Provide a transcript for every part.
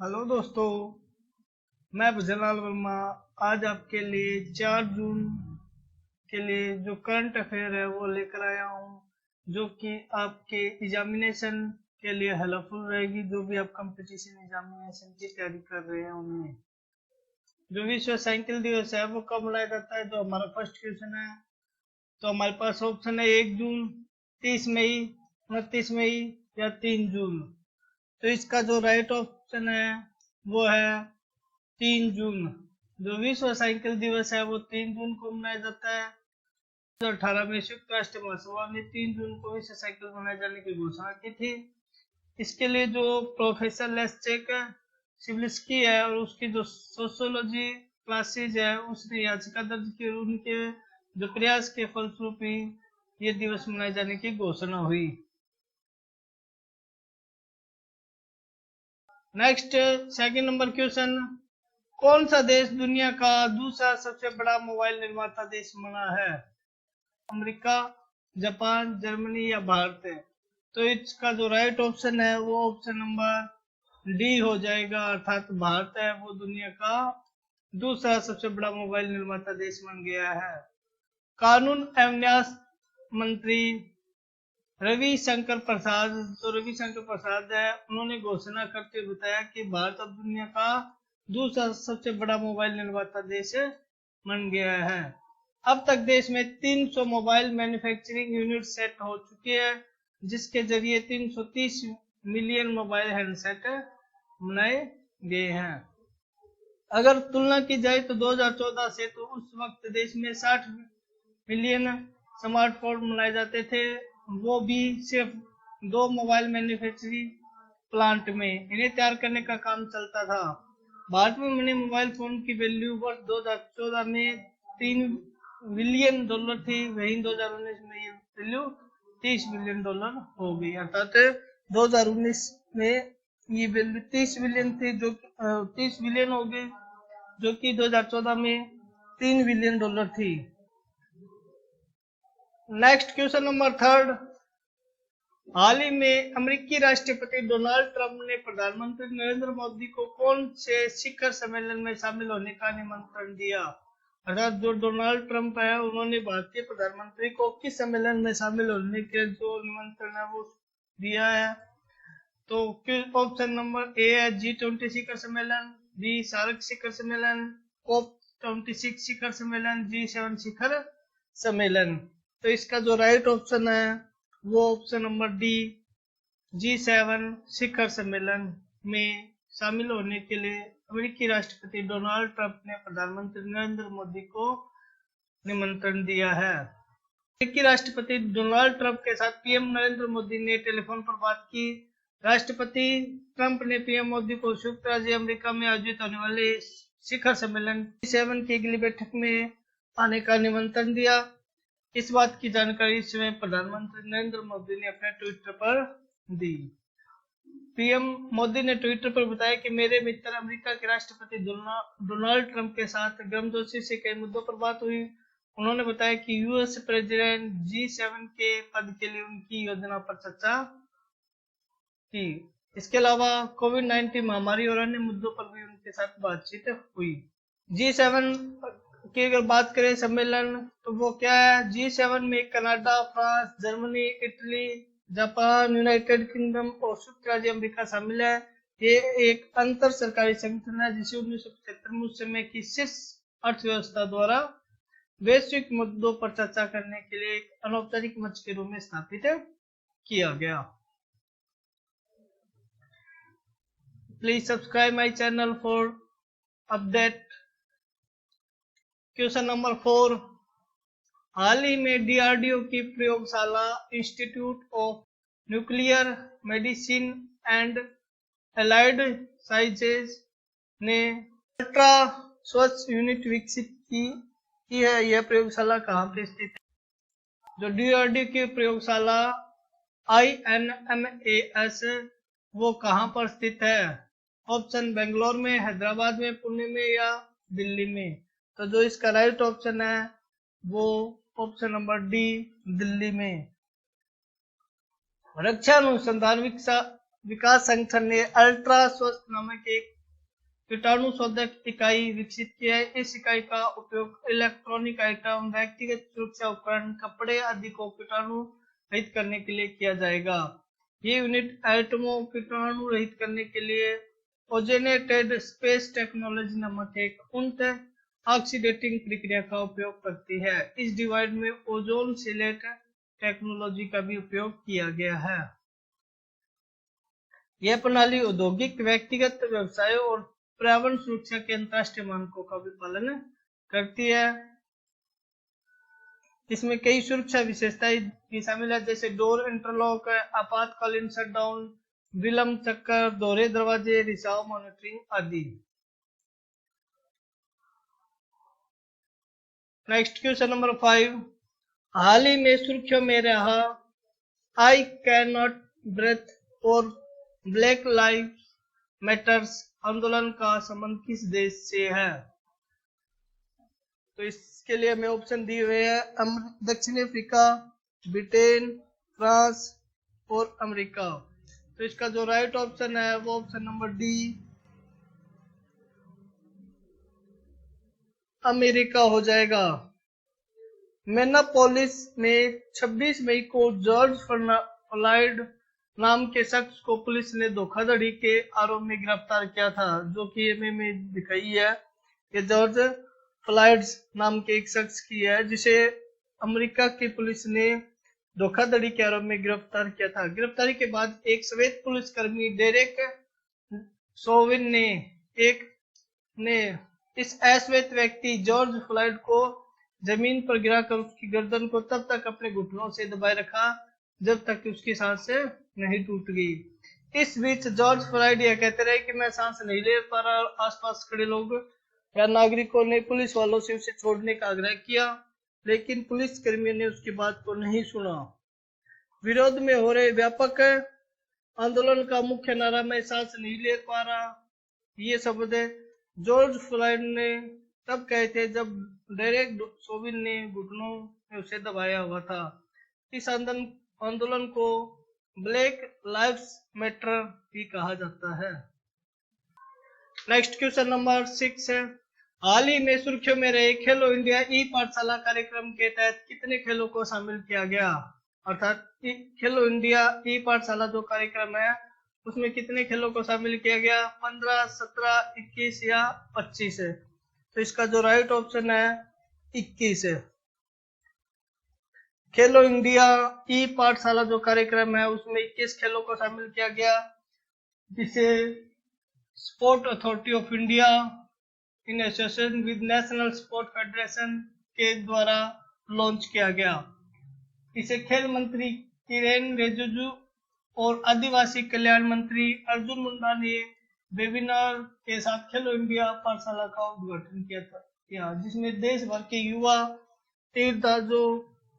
Hello दोस्तों, मैं भजनलाल वर्मा आज आपके लिए 4 जून के लिए जो करंट अफेयर है वो लेकर आया हूँ, जो कि आपके एग्जामिनेशन के लिए हेल्पफुल रहेगी। जो भी आप कंपटीशन एग्जामिनेशन की तैयारी कर रहे हैं उनमें जो विश्व साइकिल दिवस है वो कब मनाया जाता है। तो हमारा फर्स्ट क्वेश्चन है, तो हमारे पास ऑप्शन है 1 जून, 30 मई, 29 मई या 3 जून। तो इसका जो राइट ऑप्शन है वो है 3 जून। जो विश्व साइकिल दिवस है वो 3 जून को मनाया जाता है। 2018 में संयुक्त राष्ट्र महासभा ने 3 जून को विश्व साइकिल मनाए जाने की घोषणा की थी। इसके लिए जो प्रोफेसर लेस्चेक सिविल्स्की है और उसकी जो सोशियोलॉजी क्लासेज है उसने याचिका दर्ज की और उनके जो प्रयास के फलस्वरूप ही ये दिवस मनाए जाने की घोषणा हुई। नेक्स्ट, सेकंड नंबर क्वेश्चन, कौन सा देश दुनिया का दूसरा सबसे बड़ा मोबाइल निर्माता देश बना है? अमेरिका, जापान, जर्मनी या भारत है? तो इसका जो राइट ऑप्शन है वो ऑप्शन नंबर डी हो जाएगा, अर्थात भारत है वो दुनिया का दूसरा सबसे बड़ा मोबाइल निर्माता देश बन गया है। कानून एवं न्याय मंत्री रविशंकर प्रसाद, तो रविशंकर प्रसाद है, उन्होंने घोषणा करते हुए बताया कि भारत अब दुनिया का दूसरा सबसे बड़ा मोबाइल निर्माता देश बन गया है। अब तक देश में 300 मोबाइल मैन्युफैक्चरिंग यूनिट सेट हो चुके हैं, जिसके जरिए 330 मिलियन मोबाइल हैंडसेट बनाए गए हैं। अगर तुलना की जाए तो 2014 से तो उस वक्त देश में 60 मिलियन स्मार्टफोन बनाए जाते थे, वो भी सिर्फ 2 मोबाइल मैन्युफैक्चरिंग प्लांट में इन्हें तैयार करने का काम चलता था। भारत में बने मोबाइल फोन की वैल्यू वर्ष 2014 में $3 बिलियन थी, वहीं 2019 में ये वैल्यू $30 बिलियन हो गई, अर्थात 2019 में ये वैल्यू 30 बिलियन थी जो 30 बिलियन हो गई, जो कि 2014 में $3 बिलियन थी। नेक्स्ट क्वेश्चन नंबर थर्ड, हाल ही में अमेरिकी राष्ट्रपति डोनाल्ड ट्रंप ने प्रधानमंत्री नरेंद्र मोदी को कौन से शिखर सम्मेलन में शामिल होने का निमंत्रण दिया? अर्थात जो डोनाल्ड ट्रंप है उन्होंने भारतीय प्रधानमंत्री को किस सम्मेलन में शामिल होने के जो निमंत्रण है वो दिया है? तो ऑप्शन नंबर ए है G20 शिखर सम्मेलन, बी सार्क शिखर सम्मेलन, COP26 शिखर सम्मेलन, G7 शिखर सम्मेलन। तो इसका जो राइट ऑप्शन है वो ऑप्शन नंबर डी G7 शिखर सम्मेलन में शामिल होने के लिए अमेरिकी राष्ट्रपति डोनाल्ड ट्रंप ने प्रधानमंत्री नरेंद्र मोदी को निमंत्रण दिया है। अमेरिकी राष्ट्रपति डोनाल्ड ट्रंप के साथ पीएम नरेंद्र मोदी ने टेलीफोन पर बात की। राष्ट्रपति ट्रंप ने पीएम मोदी को संयुक्त राज्य अमेरिका में आयोजित होने वाले शिखर सम्मेलन G7 की अगली बैठक में आने का निमंत्रण दिया। इस बात की जानकारी इस समय प्रधानमंत्री नरेंद्र मोदी ने अपने ट्विटर पर दी। पीएम मोदी ने ट्विटर पर बताया कि मेरे मित्र अमेरिका के राष्ट्रपति डोनाल्ड ट्रंप के साथ गर्मजोशी से कई मुद्दों पर बात हुई। उन्होंने बताया कि यूएस प्रेसिडेंट G7 के पद के लिए उनकी योजना पर चर्चा की। इसके अलावा कोविड-19 महामारी और अन्य मुद्दों पर भी उनके साथ बातचीत हुई। G7 की अगर बात करें सम्मेलन तो वो क्या है? G7 में Canada, France, Germany, Italy, Japan, United kingdom और संयुक्त राज्य अमेरिका शामिल है। ये एक अंतर सरकारी संगठन है जिसे 1975 में उस समय की शीर्ष अर्थव्यवस्था द्वारा वैश्विक मुद्दों पर चर्चा करने के लिए एक अनौपचारिक मंच के रूप में स्थापित किया गया। Please subscribe my channel for update. Question number 4, हाल ही में डीआरडीओ की प्रयोगशाला institute of nuclear medicine and allied sciences ने अल्ट्रा स्वच्छ यूनिट विकसित की है। यह प्रयोगशाला कहाँ पर स्थित है? जो डीआरडीओ की प्रयोगशाला INMAS वो कहाँ पर स्थित है? ऑप्शन बेंगलोर में, हैदराबाद में, पुणे में या दिल्ली में? तो जो इसका राइट ऑप्शन है वो ऑप्शन नंबर डी दिल्ली में। रक्षा अनुसंधान विकास संगठन ने अल्ट्रा स्वस्थ नामक एक कीटाणु शोधक इकाई विकसित की है। इस इकाई का उपयोग इलेक्ट्रॉनिक आइटम, व्यक्तिगत सुरक्षा उपकरण, कपड़े आदि को कीटाणु रहित करने के लिए किया जाएगा। ये यूनिट आइटमों कीटाणु रहित करने के लिए ओजेनेटेड स्पेस टेक्नोलॉजी नामक एक उन्नत ऑक्सीडेटिंग प्रक्रिया का उपयोग करती है। इस डिवाइस में ओजोन सीलेट टेक्नोलॉजी का भी उपयोग किया गया है। यह प्रणाली औद्योगिक, व्यक्तिगत, व्यवसायों और पर्यावरण सुरक्षा के अंतरराष्ट्रीय मानकों का भी पालन करती है। इसमें कई सुरक्षा विशेषताएं भी शामिल है, जैसे डोर इंटरलॉक, आपातकालीन शटडाउन, विलंब चक्कर, दोहरे दरवाजे, रिसाव मॉनिटरिंग आदि। नेक्स्ट क्वेश्चन नंबर 5, हाल ही में सुर्खियों में रहा आई कैन नॉट ब्रेथ और ब्लैक लाइव्स मैटर्स आंदोलन का संबंध किस देश से है? तो इसके लिए हमें ऑप्शन दिए हुए हैं दक्षिण अफ्रीका, ब्रिटेन, फ्रांस और अमेरिका। तो इसका जो राइट ऑप्शन है वो ऑप्शन नंबर डी अमेरिका हो जाएगा। मिनेपोलिस में 26 मई को जॉर्ज फ्लॉयड नाम के शख्स को पुलिस ने धोखाधड़ी के आरोप में गिरफ्तार किया था, जो कि में दिखाई है कि जॉर्ज फ्लॉयड नाम के एक शख्स की है, जिसे अमेरिका की पुलिस ने धोखाधड़ी के आरोप में गिरफ्तार किया था। गिरफ्तारी के बाद एक श्वेत पुलिसकर्मी डेरेक सोविन ने इस अश्वेत व्यक्ति जॉर्ज फ्लॉयड को जमीन पर गिराकर उसकी गर्दन को तब तक अपने घुटनों से दबाए रखा जब तक कि उसकी सांसें नहीं टूट गई। इस बीच जॉर्ज फ्लॉयड यह कहते रहे कि मैं सांस नहीं ले पा रहा। आसपास खड़े लोग या नागरिकों ने पुलिस वालों से उसे छोड़ने का आग्रह किया, लेकिन पुलिस कर्मियों ने उसकी बात को नहीं सुना। विरोध में हो रहे व्यापक आंदोलन का मुख्य नारा मैं सांस नहीं ले पा रहा, ये शब्द जॉर्ज फ्लॉयड ने तब कहे थे जब डेरेक सोविन ने घुटनों में उसे दबाया हुआ था। इस आंदोलन को ब्लैक लाइव्स मैटर भी कहा जाता है। नेक्स्ट क्वेश्चन नंबर 6 है, हाल ही में सुर्खियों में रहे खेलो इंडिया ई पाठशाला कार्यक्रम के तहत कितने खेलों को शामिल किया गया? अर्थात खेलो इंडिया ई पाठशाला जो कार्यक्रम है उसमें कितने खेलों को शामिल किया गया? 15, 17, 21 या 25 है। तो इसका जो राइट ऑप्शन है 21 है। खेलो इंडिया ई पाठशाला जो कार्यक्रम है उसमें 21 खेलों को शामिल किया गया, जिसे sport authority of India in association with national sport federation के द्वारा लॉन्च किया गया। इसे खेल मंत्री किरेन रिजिजू और आदिवासी कल्याण मंत्री अर्जुन मुंडा ने वेबिनार के साथ खेलो इंडिया पाठशाला का उद्घाटन किया, जिसमें देश भर के युवा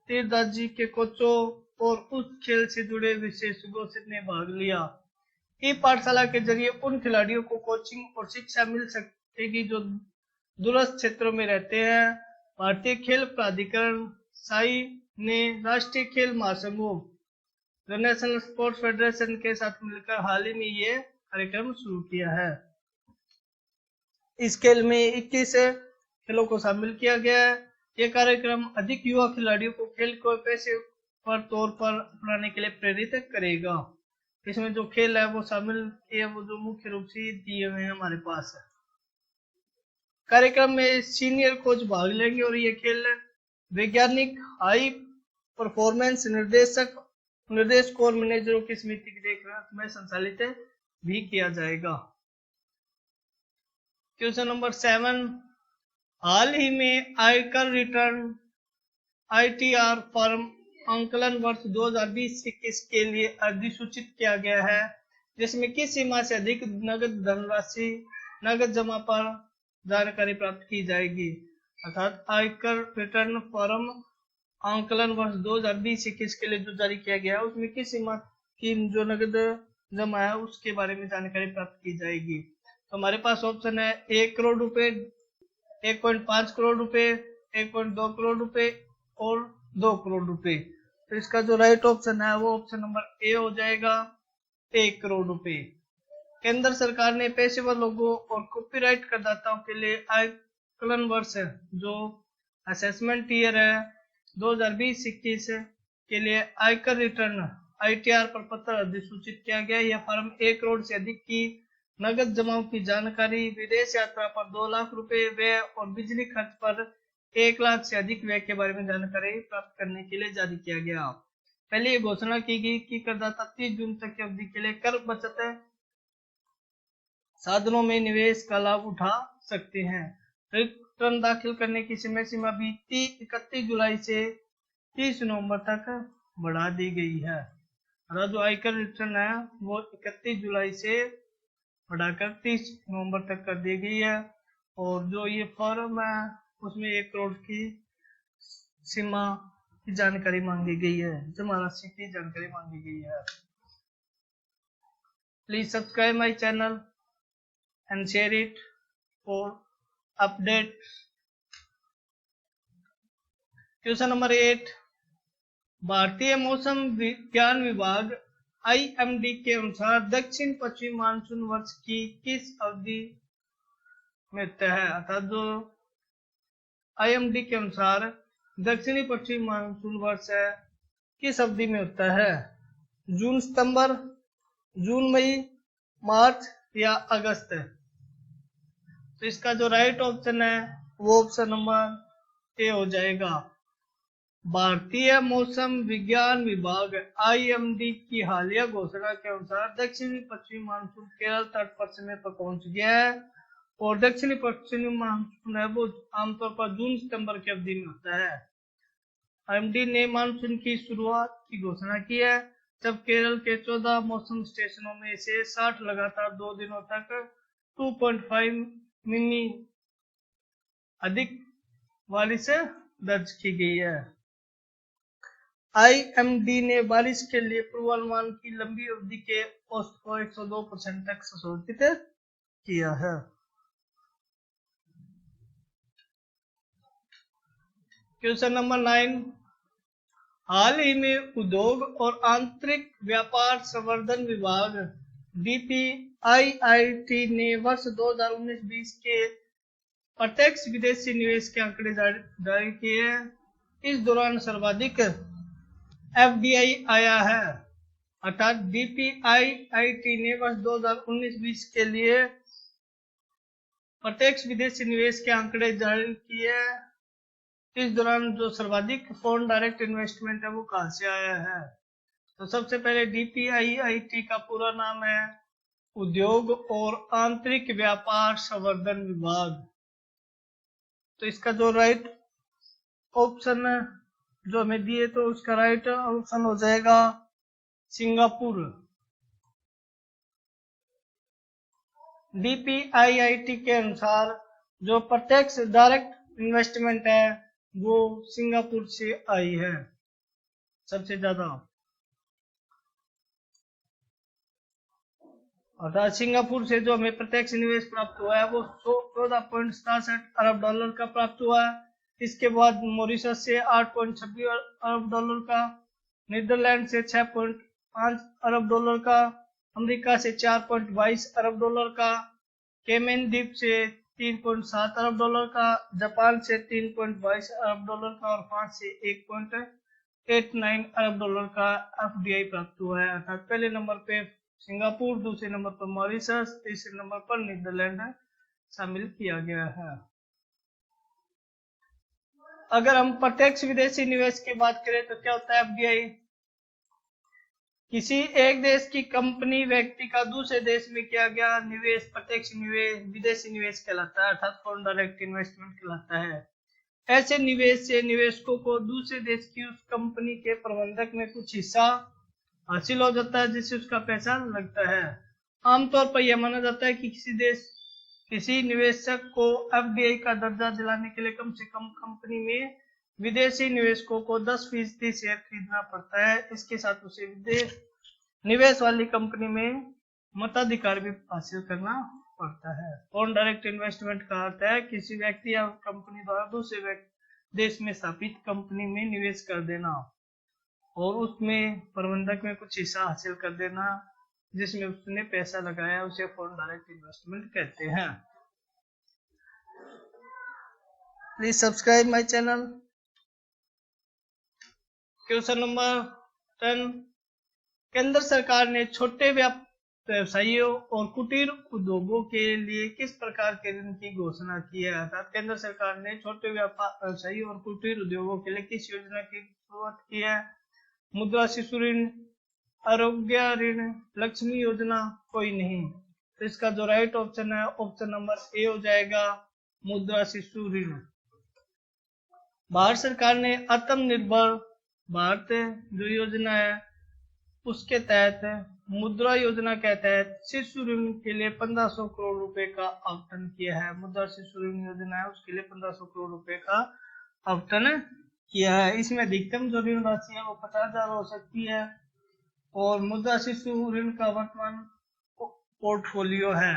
तीरंदाजी के कोचों और उस खेल से जुड़े विशेष घोषित ने भाग लिया। ई पाठशाला के जरिए उन खिलाड़ियों को कोचिंग और शिक्षा मिल सकेगी जो दूरस्थ क्षेत्रों में रहते हैं। भारतीय खेल प्राधिकरण साई ने राष्ट्रीय खेल महासंघों नेशनल स्पोर्ट्स फेडरेशन के साथ मिलकर हाल ही में ये कार्यक्रम शुरू किया है। इस खेल में 21 खेलों को शामिल किया गया है। यह कार्यक्रम अधिक युवा खिलाड़ियों को खेल को पेशे पर तौर पर अपनाने के लिए प्रेरित करेगा। इसमें जो खेल है वो शामिल किए वो जो मुख्य रूप से दिए हुए हैं हमारे पास है। कार्यक्रम में सीनियर कोच भाग लेंगे और ये खेल वैज्ञानिक, हाई परफॉर्मेंस निर्देशक और मैनेजरों की समिति की देखरेख में संचालित भी किया जाएगा। क्वेश्चन नंबर 7, हाल ही में आयकर रिटर्न ITR फॉर्म आंकलन वर्ष 2020-21 के लिए अधिसूचित किया गया है, जिसमें किस सीमा से अधिक नगद धनराशि नगद जमा पर जानकारी प्राप्त की जाएगी। अर्थात आयकर रिटर्न फॉर्म आंकलन वर्ष 2020-21 के लिए जो जारी किया गया है उसमें किस सीमा की जो नगद जमा है उसके बारे में जानकारी प्राप्त की जाएगी। तो हमारे पास ऑप्शन है 1 करोड़ रुपए, 1.5 करोड़ रुपए, 1.2 करोड़ रुपए और 2 करोड़ रुपए। तो इसका जो राइट ऑप्शन है वो ऑप्शन नंबर ए हो जाएगा 1 करोड़ रुपए। केंद्र सरकार ने पेशेवर लोगों और कॉपीराइट करदाताओं के लिए आकलन वर्ष जो असेसमेंट ईयर है 2020-21 के लिए आयकर रिटर्न ITR पर पत्र अधिसूचित किया गया। यह फर्म 1 करोड़ से अधिक की नगद जमाओं की जानकारी, विदेश यात्रा पर 2 लाख रुपए व्यय और बिजली खर्च पर 1 लाख से अधिक व्यय के बारे में जानकारी प्राप्त करने के लिए जारी किया गया। पहले ये घोषणा की गई कि करदाता 30 जून तक की अवधि के लिए कर बचत साधनों में निवेश का लाभ उठा सकते हैं। रिटर्न दाखिल करने की समय सीमा भी 31 जुलाई से 30 नवंबर तक बढ़ा दी गई है। और जो आयकर रिटर्न है वो 31 जुलाई से बढ़ाकर 30 नवंबर तक कर दी गई है। और जो ये फर्म है उसमें 1 करोड़ की सीमा की जानकारी मांगी गई है, जमा राशि की जानकारी मांगी गई है। Please subscribe my channel and share it for updates. Question number 8, भारतीय मौसम विज्ञान विभाग IMD के अनुसार दक्षिण पश्चिम मानसून वर्ष की किस अवधि में होता है? अर्थात जो IMD के अनुसार दक्षिणी पश्चिम मानसून वर्ष है किस अवधि में होता है? जून सितंबर, जून मई, मार्च या अगस्त? तो इसका जो राइट ऑप्शन है वो ऑप्शन नंबर ए हो जाएगा। भारतीय मौसम विज्ञान विभाग IMD की हालिया घोषणा के अनुसार दक्षिणी पश्चिमी मानसून केरल तट पर समय पर पहुंच गया है और दक्षिणी पश्चिमी मानसून है वो आमतौर पर जून सितंबर की अवधि में होता है। IMD ने मानसून की शुरुआत की घोषणा की है जब केरल के 14 मौसम स्टेशनों में से 60 लगातार 2 दिनों तक 2.5 मिमी अधिक बारिश दर्ज की गई है। IMD ने बारिश के लिए पूर्वानुमान की लंबी अवधि के औसत को 102% तक संशोधित किया है। क्वेश्चन नंबर 9, हाल ही में उद्योग और आंतरिक व्यापार संवर्धन विभाग DPIIT ने वर्ष 2019-20 के प्रत्यक्ष विदेशी निवेश के आंकड़े जारी किए हैं। इस दौरान सर्वाधिक FDI आया है। अर्थात DPIIT ने वर्ष 2019-20 के लिए प्रत्यक्ष विदेशी निवेश के आंकड़े जारी किए हैं। इस दौरान जो सर्वाधिक फॉरेन डायरेक्ट इन्वेस्टमेंट है वो कहां से आया है? तो सबसे पहले DPIIT का पूरा नाम है उद्योग और आंतरिक व्यापार संवर्धन विभाग। तो इसका जो राइट ऑप्शन जो हमें दिए तो उसका राइट ऑप्शन हो जाएगा सिंगापुर। DPIIT के अनुसार जो प्रत्यक्ष डायरेक्ट इन्वेस्टमेंट है वो सिंगापुर से आई है सबसे ज्यादा। अर्थात सिंगापुर से जो हमें प्रत्यक्ष निवेश प्राप्त हुआ है वो 14.67 अरब डॉलर का प्राप्त हुआ है। इसके बाद मॉरिशस से 8.26 अरब डॉलर का, नीदरलैंड से 6.5 अरब डॉलर का, अमेरिका से 4.22 अरब डॉलर का, केमन द्वीप से 3.7 अरब डॉलर का, जापान से 3.22 अरब डॉलर का और फ्रांस से 1.89 अरब डॉलर का FDI प्राप्त हुआ है। अर्थात पहले नंबर पे सिंगापुर, दूसरे नंबर पर मॉरिशस, तीसरे नंबर पर नीदरलैंड शामिल किया गया है। अगर हम प्रत्यक्ष विदेशी निवेश की बात करें तो क्या होता है FDI? किसी एक देश की कंपनी, व्यक्ति का दूसरे देश में किया गया निवेश प्रत्यक्ष निवेश विदेशी निवेश कहलाता है, अर्थात फॉरेन डायरेक्ट इन्वेस्टमेंट कहलाता है। ऐसे निवेश से निवेशकों को दूसरे देश की उस कंपनी के प्रबंधक में कुछ हिस्सा हासिल हो जाता है जिससे उसका पैसा लगता है। आमतौर पर यह माना जाता है कि किसी निवेशक को FDI का दर्जा दिलाने के लिए कम से कम कंपनी में विदेशी निवेशकों को 10% शेयर खरीदना पड़ता है। इसके साथ उसे विदेश निवेश वाली कंपनी में मताधिकार भी हासिल करना पड़ता है। फॉरेन डायरेक्ट इन्वेस्टमेंट का अर्थ है किसी व्यक्ति या कंपनी द्वारा दूसरे देश में स्थापित कंपनी में निवेश कर देना और उसमें प्रबंधक में कुछ हिस्सा हासिल कर देना, जिसमें उसने पैसा लगाया उसे फॉरेन डायरेक्ट इन्वेस्टमेंट कहते हैं। Please subscribe my channel. Question number 10, केंद्र सरकार ने छोटे व्यवसायियों और कुटीर उद्योगों के लिए किस प्रकार के ऋण की घोषणा की है? अर्थात केंद्र सरकार ने छोटे व्यवसायियों और कुटीर उद्योगों के लिए किस योजना की शुरुआत की है? मुद्रा शिशु ऋण, आरोग्य ऋण, लक्ष्मी योजना, कोई नहीं। तो इसका जो राइट ऑप्शन है ऑप्शन नंबर ए हो जाएगा, मुद्रा शिशु ऋण। भारत सरकार ने आत्मनिर्भर भारत जो योजना है उसके तहत मुद्रा योजना के तहत शिशु ऋण के लिए 1500 करोड़ रुपए का आवंटन किया है। मुद्रा शिशु ऋण योजना है उसके लिए 1500 करोड़ रुपए का आवंटन किया है। इसमें अधिकतम जो ऋण राशि है वो 50,000 हो सकती है और मुद्रा शिशु ऋण का वर्तमान पोर्टफोलियो है।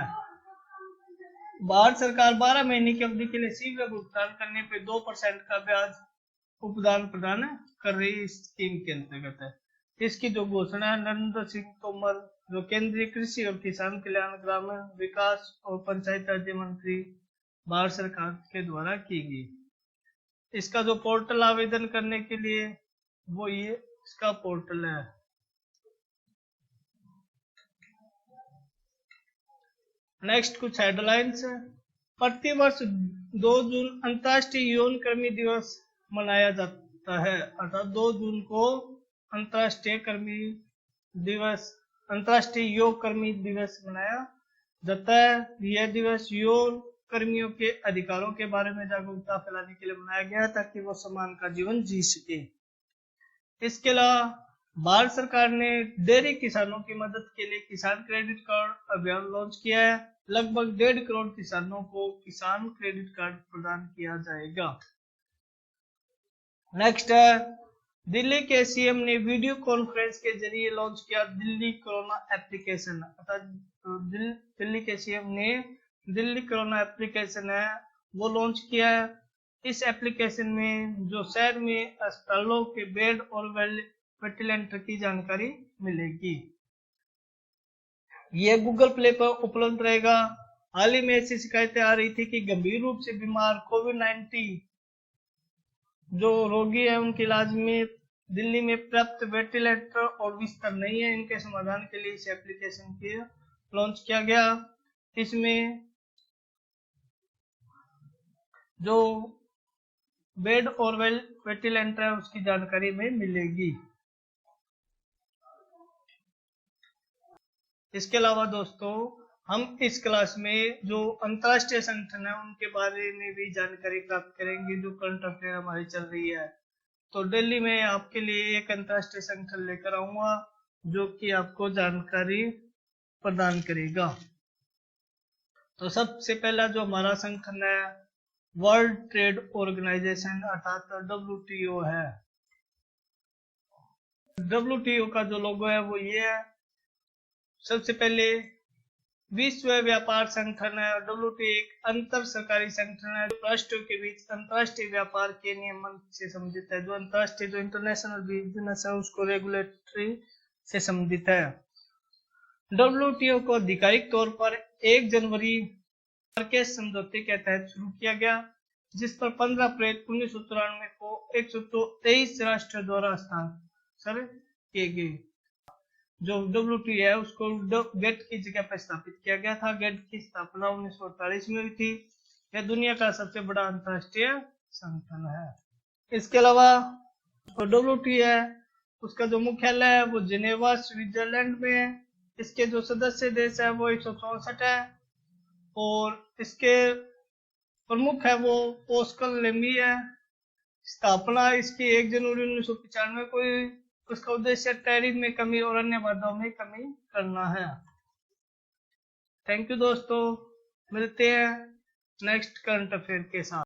भारत सरकार 12 महीने की अवधि के लिए शीघ्र भुगतान करने पे 2% का ब्याज उपदान प्रदान कर रही इस स्कीम के अंतर्गत है। इसकी जो घोषणा है नरेंद्र सिंह तोमर जो केंद्रीय कृषि और किसान कल्याण, ग्रामीण विकास और पंचायत राज्य मंत्री भारत सरकार के द्वारा की गई। इसका जो पोर्टल आवेदन करने के लिए वो ये इसका पोर्टल है। नेक्स्ट कुछ हेडलाइंस है। प्रतिवर्ष 2 जून अंतर्राष्ट्रीय यौन कर्मी दिवस मनाया जाता है। अर्थात 2 जून को अंतर्राष्ट्रीय योग कर्मी दिवस मनाया जाता है। यह दिवस यौन कर्मियों के अधिकारों के बारे में जागरूकता फैलाने के लिए मनाया गया ताकि वो सम्मान का जीवन जी सके। इसके अलावा भारत सरकार ने डेयरी किसानों की मदद के लिए किसान क्रेडिट कार्ड अभियान लॉन्च किया है। लगभग 1.5 करोड़ किसानों को किसान क्रेडिट कार्ड प्रदान किया जाएगा। नेक्स्ट है, दिल्ली के सीएम ने वीडियो कॉन्फ्रेंस के जरिए लॉन्च किया दिल्ली कोरोना एप्लीकेशन। अर्थात दिल्ली के सीएम ने दिल्ली कोरोना एप्लीकेशन है वो लॉन्च किया है। इस एप्लीकेशन में जो शहर में अस्पतालों के बेड और वेंटिलेटर की जानकारी मिलेगी। यह गूगल प्ले पर उपलब्ध रहेगा। हाल ही में ऐसी शिकायतें आ रही थी कि गंभीर रूप से बीमार कोविड-19 जो रोगी है उनके इलाज में दिल्ली में पर्याप्त वेंटिलेटर और बिस्तर नहीं है। इनके समाधान के लिए इस एप्लीकेशन के लॉन्च किया गया। इसमें जो बेड और वेंटिलेटर है उसकी जानकारी में मिलेगी। इसके अलावा दोस्तों हम इस क्लास में जो अंतर्राष्ट्रीय संगठन है उनके बारे में भी जानकारी प्राप्त करेंगे जो करंट अफेयर हमारी चल रही है। तो दिल्ली में आपके लिए एक अंतर्राष्ट्रीय संगठन लेकर आऊंगा जो कि आपको जानकारी प्रदान करेगा। तो सबसे पहला जो हमारा संगठन है वर्ल्ड ट्रेड ऑर्गेनाइजेशन अर्थात WTO है। WTO का जो लोगो है वो ये है। सबसे पहले विश्व व्यापार संगठन है। WTO एक अंतर सरकारी संगठन है जो राष्ट्रों के बीच अंतर्राष्ट्रीय व्यापार के नियमन से संबंधित है। जो अंतर्राष्ट्रीय जो इंटरनेशनल बिजनेस है उसको रेगुलेटरी से संबंधित है। WTO को आधिकारिक तौर पर 1 जनवरी मार्केस समझौते के तहत शुरू किया गया जिस पर 15 अप्रैल 1993 को 123 राष्ट्रों द्वारा हस्ताक्षर किए गए। जो WTO है उसको गेट की जगह पर स्थापित किया गया था। गेट की स्थापना 1948 में हुई थी। यह दुनिया का सबसे बड़ा अंतर्राष्ट्रीय संगठन है। इसके अलावा WTO है उसका जो मुख्यालय है वो जिनेवा स्विट्जरलैंड में है। इसके जो सदस्य देश है वो 164 है और इसके प्रमुख है वो ओस्कर लेमी है। स्थापना इसकी 1 जनवरी 1995 को हुई। उसका उद्देश्य टैरिफ में कमी और अन्य बाधाओं में कमी करना है। थैंक यू दोस्तों, मिलते हैं नेक्स्ट करंट अफेयर के साथ।